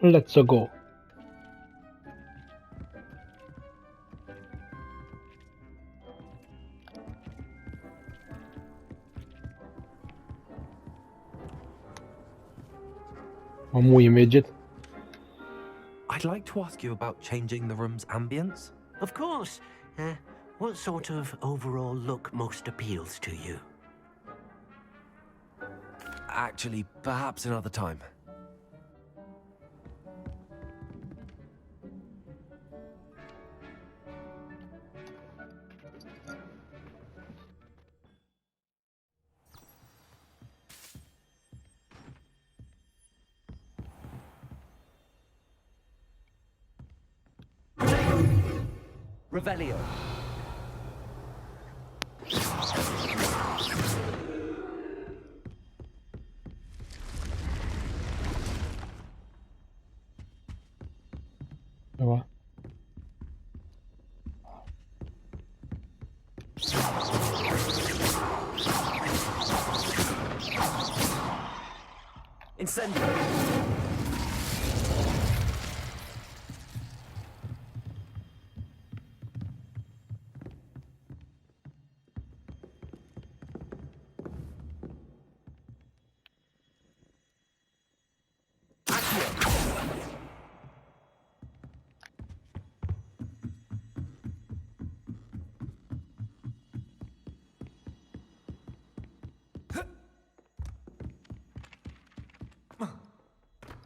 Let's go. Vad mooi midget. I'd like to ask you about changing the room's ambience. Of course. What sort of overall look most appeals to you? Actually, perhaps another time. Revelio. Ja. Incendio.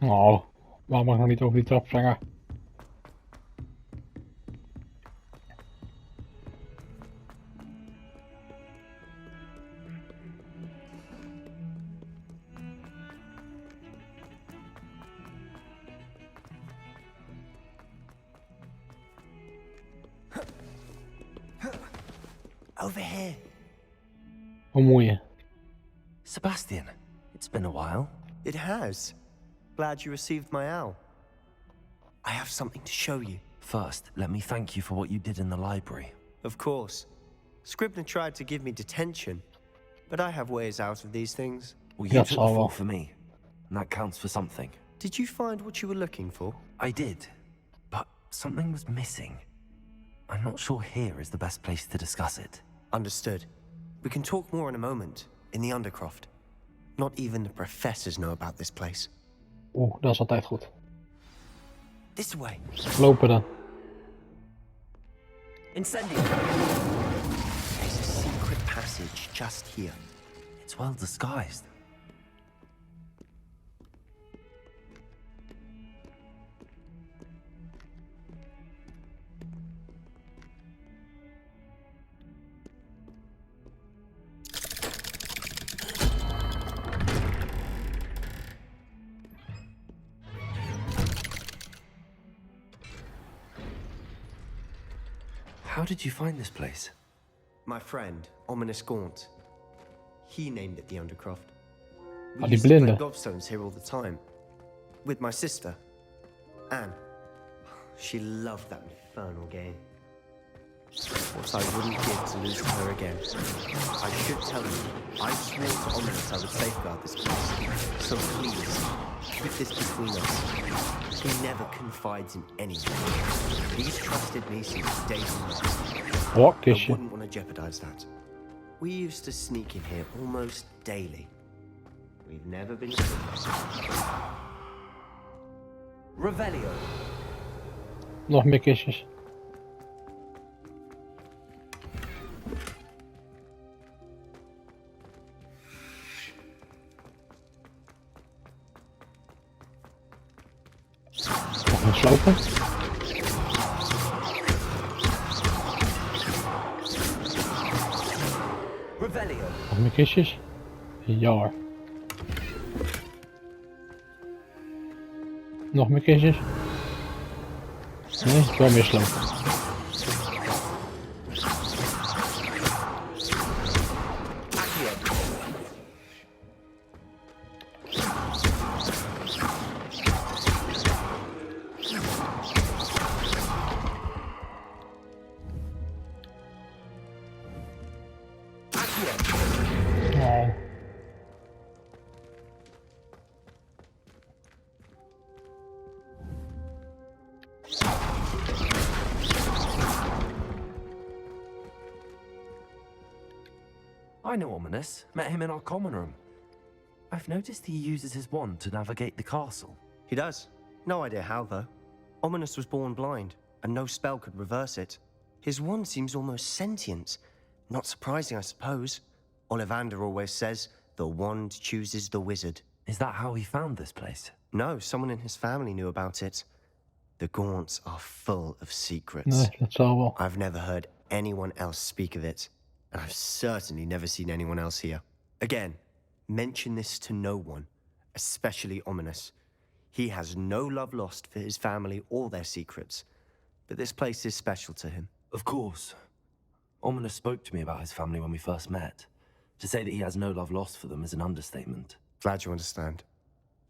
Oh, waarom mag ik nog niet over die trap springen? Over here. Hoe mooi. Sebastian, it's been a while. It has. Glad you received my owl. I have something to show you. First, let me thank you for what you did in the library. Of course. Scribner tried to give me detention, but I have ways out of these things. Well, Yeah, you took the so- fall for me, and that counts for something. Did you find what you were looking for? I did, but something was missing. I'm not sure here is the best place to discuss it. Understood. We can talk more in a moment, in the Undercroft. Not even the professors know about this place. Oeh, dat is altijd goed. This way. Lopen dan. Incendio. There's a secret passage just here. It's well disguised. How did you find this place? My friend, Ominous Gaunt. He named it the Undercroft. We Ah, die used to play blinde. gobstones here all the time. With my sister, Anne. She loved that infernal game. What I wouldn't give to lose to her again. I should tell you, I swore to Ominous I would safeguard this place. So please, keep this between us. He never confides in anyone. He's trusted me since day one. Oh, I kistje. wouldn't want to jeopardize that. We used to sneak in here almost daily. We've never been Revelio. Nog meer kistjes. Nog een slopen. Revelio. Nog meer kistjes. Ja hoor. Nog meer kistjes. Nee, wel meer slopen. Oh. I know Ominous. Met him in our common room. I've noticed he uses his wand to navigate the castle. He does. No idea how, though. Ominous was born blind, and no spell could reverse it. His wand seems almost sentient. Not surprising, I suppose. Ollivander always says, the wand chooses the wizard. Is that how he found this place? No, someone in his family knew about it. The Gaunts are full of secrets. Nej, that's horrible. I've never heard anyone else speak of it, and I've certainly never seen anyone else here. Again, mention this to no one, especially Ominous. He has no love lost for his family or their secrets, but this place is special to him. Of course. Ominous spoke to me about his family when we first met. To say that he has no love lost for them is an understatement. Glad you understand.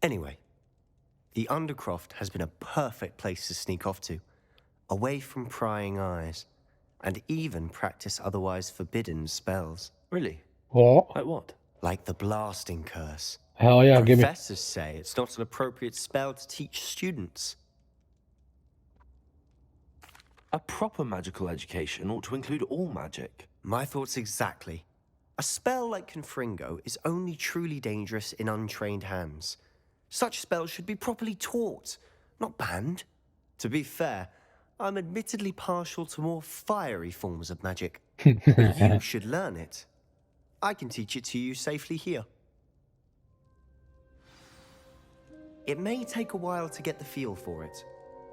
Anyway, the Undercroft has been a perfect place to sneak off to, away from prying eyes, and even practice otherwise forbidden spells. Really? What? Like what? Like the blasting curse. Hell yeah, give me. Professors say it's not an appropriate spell to teach students. A proper magical education ought to include all magic. My thoughts exactly. A spell like Confringo is only truly dangerous in untrained hands. Such spells should be properly taught, not banned. To be fair, I'm admittedly partial to more fiery forms of magic. But you should learn it. I can teach it to you safely here. It may take a while to get the feel for it.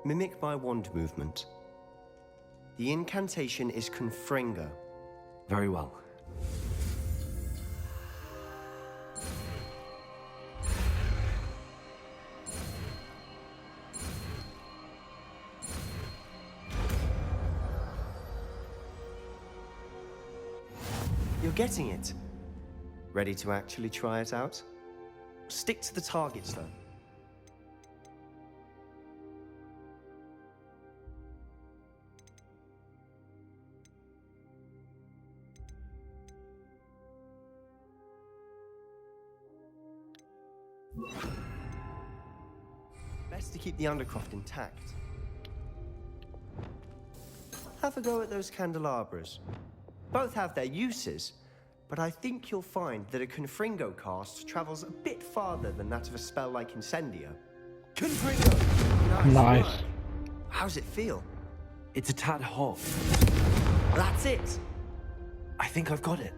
Mimic my wand movement. The incantation is Confringo. Very well. You're getting it. Ready to actually try it out? Stick to the targets, though. Best to keep the Undercroft intact. Have a go at those candelabras. Both have their uses, but I think you'll find that a Confringo cast travels a bit farther than that of a spell like Incendio. Confringo! Nice. Work. How's it feel? It's a tad hot. That's it! I think I've got it.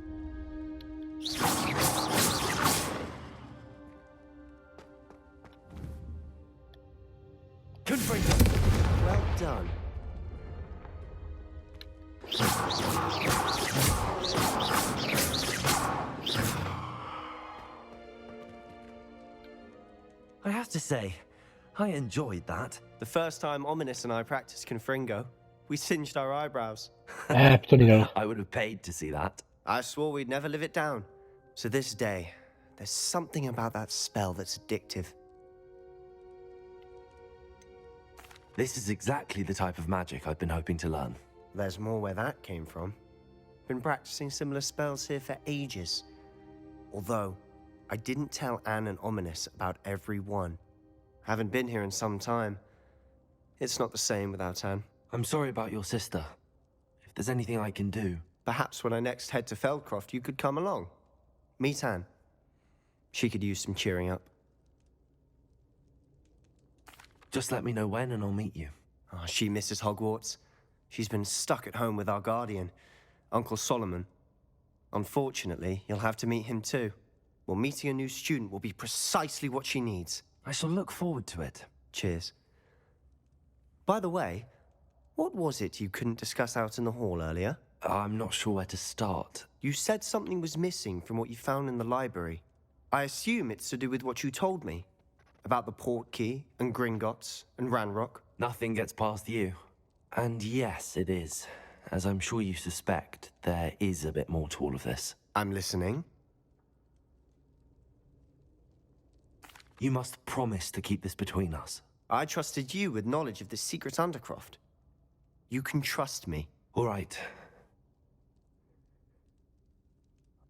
Confringo! Well done. I have to say, I enjoyed that. The first time Ominous and I practiced Confringo, we singed our eyebrows. Förstår ni. I would have paid to see that. I swore we'd never live it down. So this day, there's something about that spell that's addictive. This is exactly the type of magic I've been hoping to learn. There's more where that came from. Been practicing similar spells here for ages. Although, I didn't tell Anne and Ominous about every one. Haven't been here in some time. It's not the same without Anne. I'm sorry about your sister. If there's anything I can do... Perhaps when I next head to Feldcroft, you could come along. Meet Anne. She could use some cheering up. Just let me know when and I'll meet you. Oh, she misses Hogwarts. She's been stuck at home with our guardian, Uncle Solomon. Unfortunately, you'll have to meet him too. Well, meeting a new student will be precisely what she needs. I shall look forward to it. Cheers. By the way, what was it you couldn't discuss out in the hall earlier? I'm not sure where to start. You said something was missing from what you found in the library. I assume it's to do with what you told me. About the Portkey, and Gringotts, and Ranrock. Nothing gets past you. And yes, it is. As I'm sure you suspect, there is a bit more to all of this. I'm listening. You must promise to keep this between us. I trusted you with knowledge of the secret Undercroft. You can trust me. All right.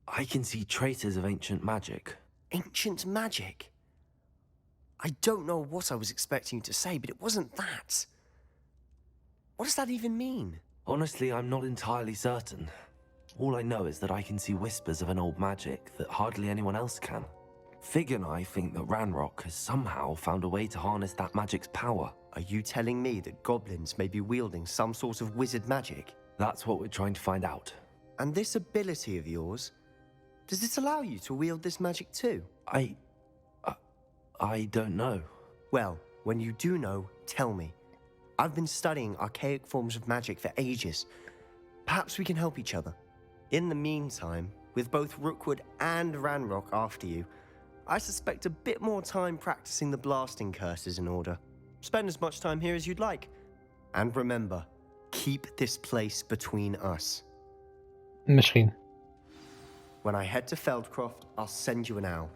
I can see traces of ancient magic. Ancient magic? I don't know what I was expecting you to say, but it wasn't that. What does that even mean? Honestly, I'm not entirely certain. All I know is that I can see whispers of an old magic that hardly anyone else can. Fig and I think that Ranrock has somehow found a way to harness that magic's power. Are you telling me that goblins may be wielding some sort of wizard magic? That's what we're trying to find out. And this ability of yours, does it allow you to wield this magic too? I don't know. Well, when you do know, tell me. I've been studying archaic forms of magic for ages. Perhaps we can help each other. In the meantime, with both Rookwood and Ranrock after you, I suspect a bit more time practicing the blasting curse is in order. Spend as much time here as you'd like. And remember, keep this place between us. Misschien. When I head to Feldcroft, I'll send you an owl.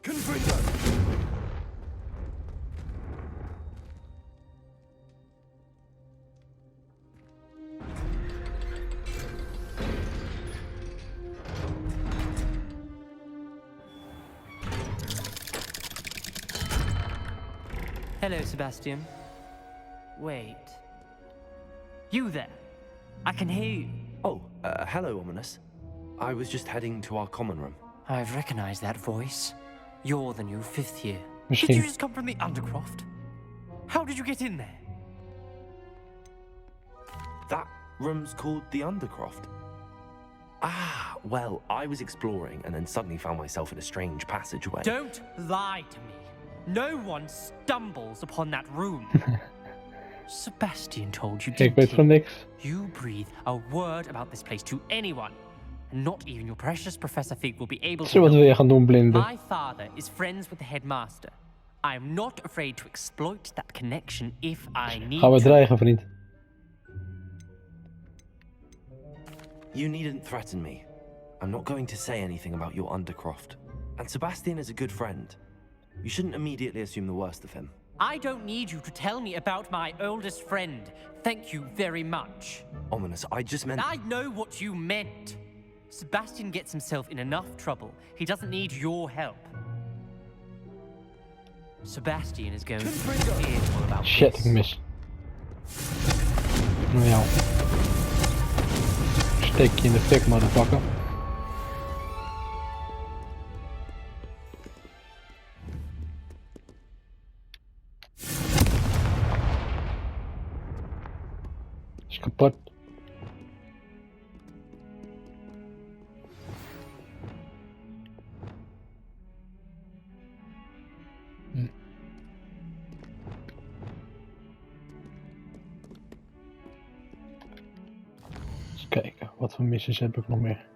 Confringo! Hello, Sebastian. Wait. You there? I can hear you. Oh, hello, Ominous. I was just heading to our common room. I've recognized that voice. You're the new 5th year. Did Misschien. you just come from the Undercroft? How did you get in there? That room's called the Undercroft. Ah, well, I was exploring and then suddenly found myself in a strange passageway. Don't lie to me. No one stumbles upon that room. Sebastian told you, Ik didn't weet he? van niks. You breathe a word about this place to anyone, and not even your precious Professor Fig will be able to Zullen we help. weer gaan doen, blinde? My father is friends with the headmaster. I am not afraid to exploit that connection if I need Gaan we to. dreigen, vriend? You needn't threaten me. I'm not going to say anything about your Undercroft. And Sebastian is a good friend. You shouldn't immediately assume the worst of him. I don't need you to tell me about my oldest friend. Thank you very much. Ominous, I just meant... I know what you meant. Sebastian gets himself in enough trouble. He doesn't need your help. Sebastian is going to be fearful about Shit, this. ik mis. Nou ja. Steek je in de fik, motherfucker. Is kapot. Eens kijken, wat voor missies heb ik nog meer?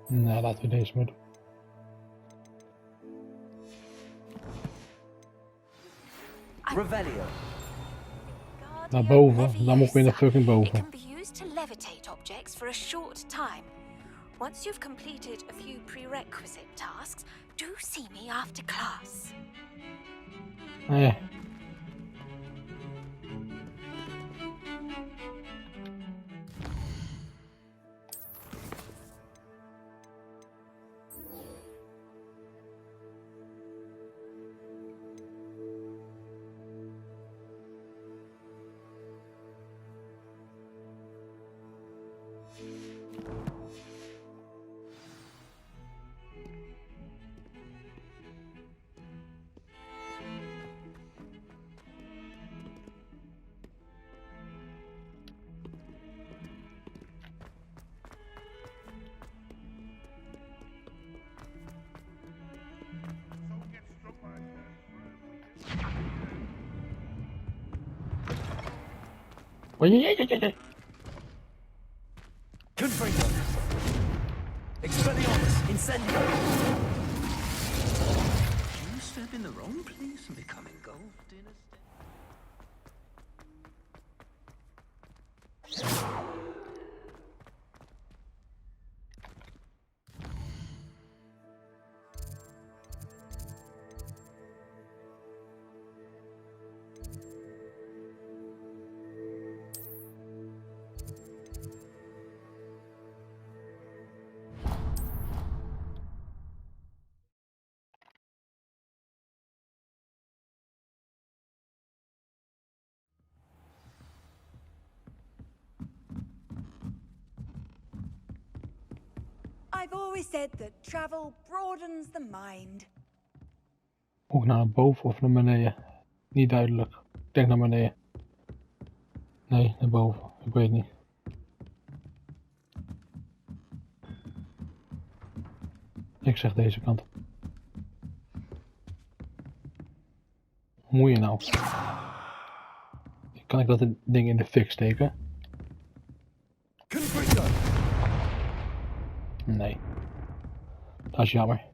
Nou, laten we deze maar doen. Revelio. Naar boven, dan moet ik weer naar fucking It boven. can be used to levitate objects for a short time. Once you've completed a few prerequisite tasks, do see me after class. Eh. Oei. Confringo. Expelliarmus. Incendio. You step in the wrong place and become engulfed in a... I've always said that travel broadens the mind. Ook naar boven of naar beneden? Niet duidelijk. Ik denk naar beneden. Nee, naar boven. Ik weet niet. Ik zeg deze kant. Hoe moet je nou? Kan ik dat ding in de fik steken? Nee. Dat is jammer.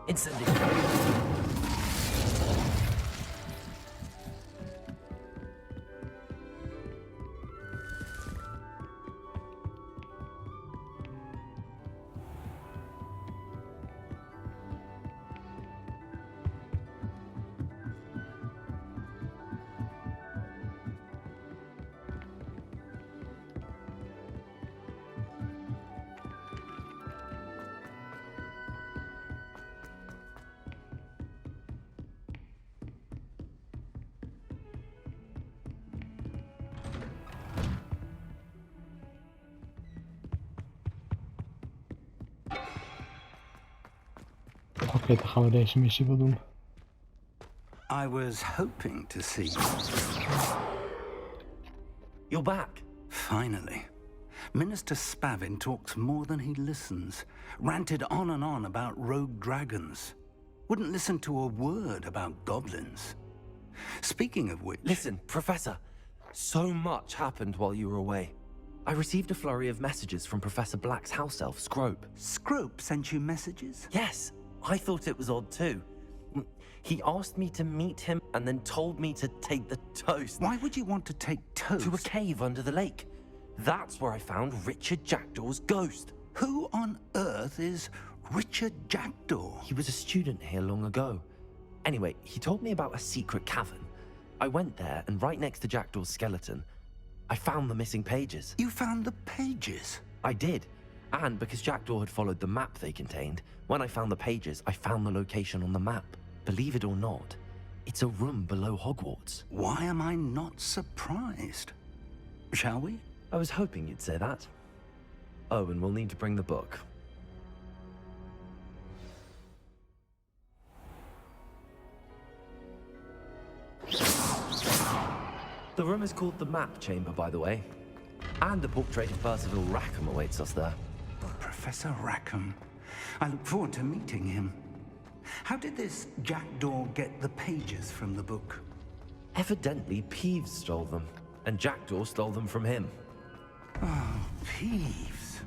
Incendiary. Oké, dan gaan we deze missie wel doen. I was hoping to see you. You're back. Finally. Minister Spavin talks more than he listens. Ranted on and on about rogue dragons. Wouldn't listen to a word about goblins. Speaking of which... Listen, Professor. So much happened while you were away. I received a flurry of messages from Professor Black's house elf, Scrope. Scrope sent you messages? Yes, I thought it was odd too. He asked me to meet him and then told me to take the toast. Why would you want to take toast? To a cave under the lake. That's where I found Richard Jackdaw's ghost. Who on earth is Richard Jackdaw? He was a student here long ago. Anyway, he told me about a secret cavern. I went there, and right next to Jackdaw's skeleton, I found the missing pages. You found the pages? I did. And because Jackdaw had followed the map they contained, when I found the pages, I found the location on the map. Believe it or not, it's a room below Hogwarts. Why am I not surprised? Shall we? I was hoping you'd say that. Oh, and we'll need to bring the book. The room is called the Map Chamber, by the way. And a portrait of Percival Rackham awaits us there. Professor Rackham. I look forward to meeting him. How did this Jackdaw get the pages from the book? Evidently, Peeves stole them, and Jackdaw stole them from him. Oh, Peeves.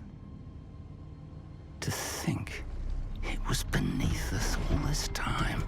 To think it was beneath us all this time.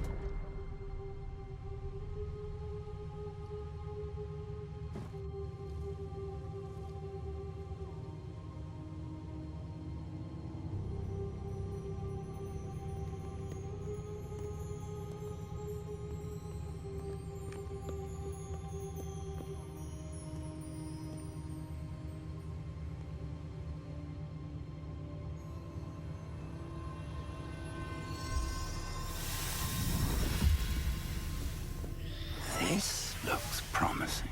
This looks promising.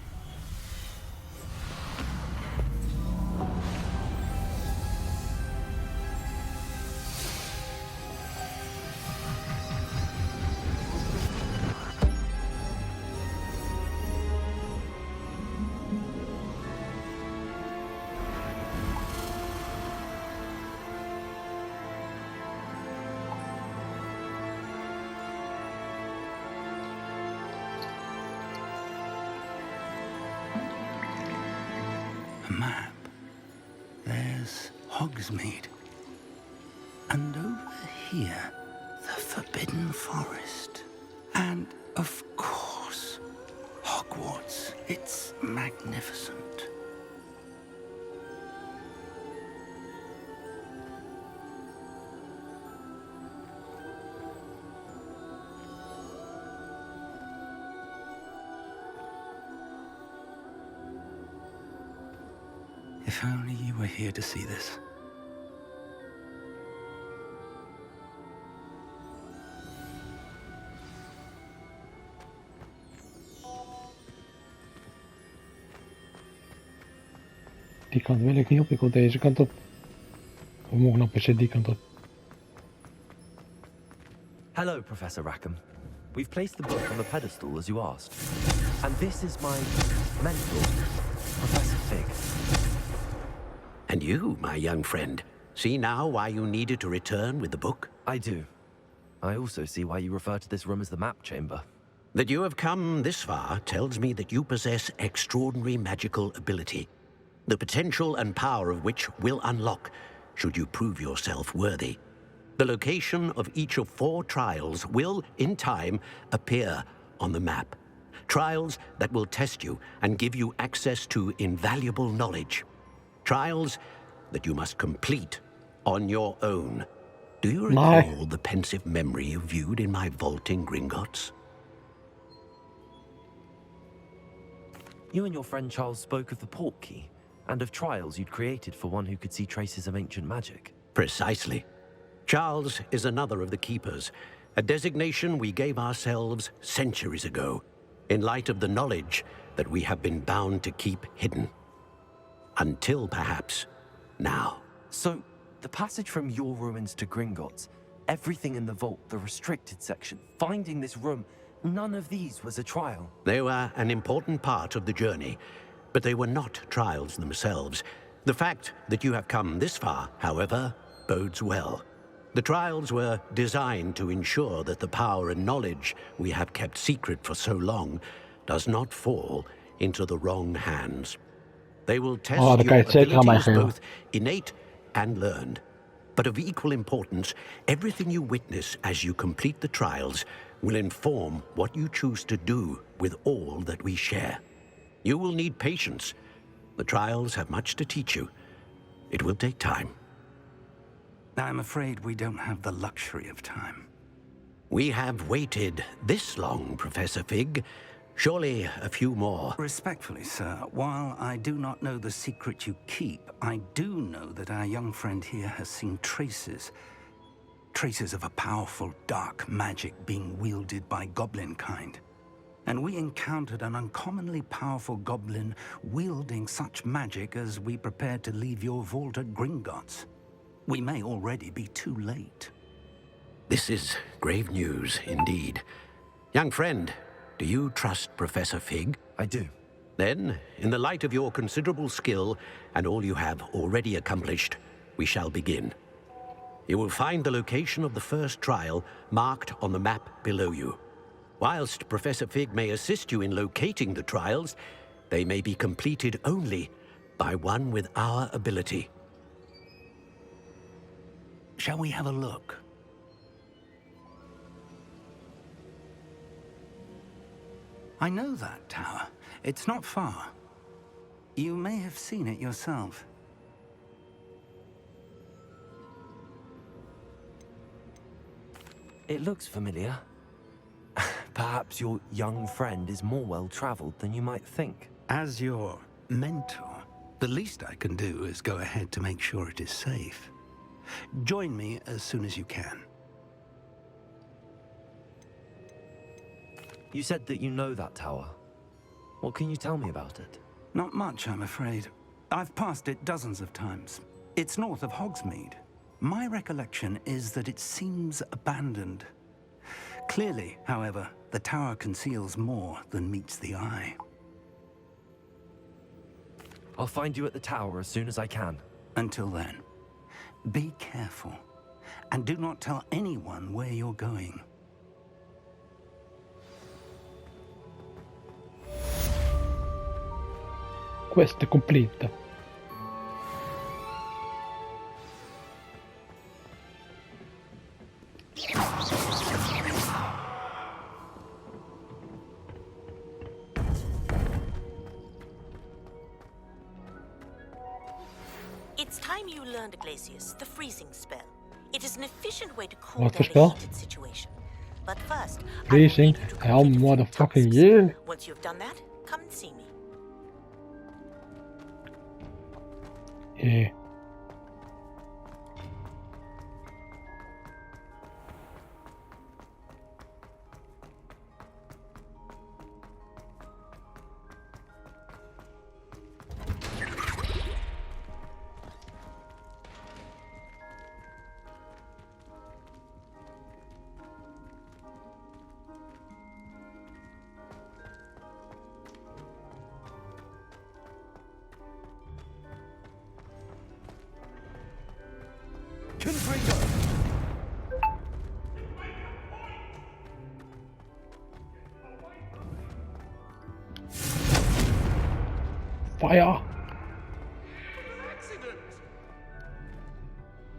A map. There's Hogsmeade. And over here, the Forbidden Forest. And, of course, Hogwarts. Hogwarts. It's magnificent. If only you were here to see this. Die kant wil ik niet op, ik wil deze kant op. We mogen op PC die kant op. Hello, Professor Rackham. We've placed the book on the pedestal as you asked. And this is my mentor, Professor Fig. And you, my young friend, see now why you needed to return with the book? I do. I also see why you refer to this room as the map chamber. That you have come this far tells me that you possess extraordinary magical ability, the potential and power of which will unlock should you prove yourself worthy. The location of each of 4 trials will, in time, appear on the map. Trials that will test you and give you access to invaluable knowledge. Trials that you must complete on your own. Do you recall the pensive memory you viewed in my vault in Gringotts? You and your friend Charles spoke of the portkey, and of trials you'd created for one who could see traces of ancient magic. Precisely. Charles is another of the Keepers, a designation we gave ourselves centuries ago, in light of the knowledge that we have been bound to keep hidden. Until, perhaps, now. So, the passage from your ruins to Gringotts, everything in the vault, the restricted section, finding this room, none of these was a trial. They were an important part of the journey, but they were not trials themselves. The fact that you have come this far, however, bodes well. The trials were designed to ensure that the power and knowledge we have kept secret for so long does not fall into the wrong hands. They will test your abilities, both innate and learned. But of equal importance, everything you witness as you complete the trials will inform what you choose to do with all that we share. You will need patience. The trials have much to teach you. It will take time. I'm afraid we don't have the luxury of time. We have waited this long, Professor Fig. Surely a few more. Respectfully, sir, while I do not know the secret you keep, I do know that our young friend here has seen traces of a powerful dark magic being wielded by goblin kind. And we encountered an uncommonly powerful goblin wielding such magic as we prepared to leave your vault at Gringotts. We may already be too late. This is grave news indeed. Young friend, do you trust Professor Fig? I do. Then, in the light of your considerable skill and all you have already accomplished, we shall begin. You will find the location of the first trial marked on the map below you. Whilst Professor Fig may assist you in locating the trials, they may be completed only by one with our ability. Shall we have a look? I know that tower. It's not far. You may have seen it yourself. It looks familiar. Perhaps your young friend is more well-traveled than you might think. As your mentor, the least I can do is go ahead to make sure it is safe. Join me as soon as you can. You said that you know that tower. What can you tell me about it? Not much, I'm afraid. I've passed it dozens of times. It's north of Hogsmeade. My recollection is that it seems abandoned. Clearly, however, the tower conceals more than meets the eye. I'll find you at the tower as soon as I can. Until then, be careful, and do not tell anyone where you're going. Quest complete. time you learned Glacius, the freezing spell. It is an efficient way to cool Wat voor down a spel? heated situation. But first, Freezing? I will need you to Hell complete a few motherfucking tasks. yeah. Once you've done that, come and see me. Yeah. Fire!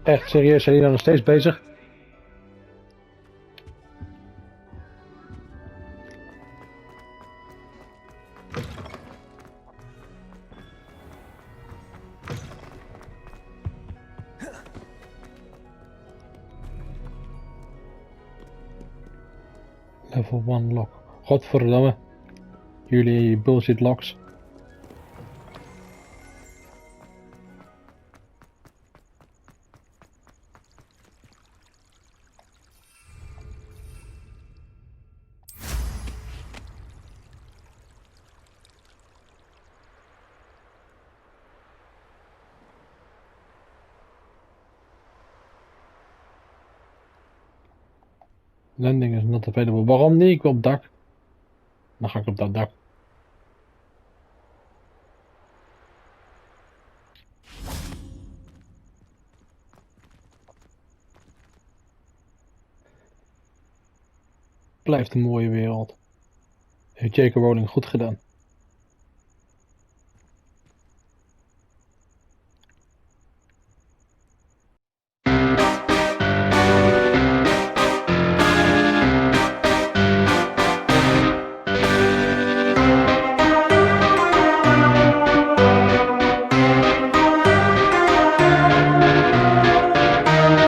Echt serieus, zijn jullie nog steeds bezig? Level 1 lock. Godverdamme. Jullie bullshit locks. Landing is not available. Waarom niet? Ik wil op dak. Dan ga ik op dat dak. Blijft een mooie wereld. Heeft J.K. Rowling goed gedaan.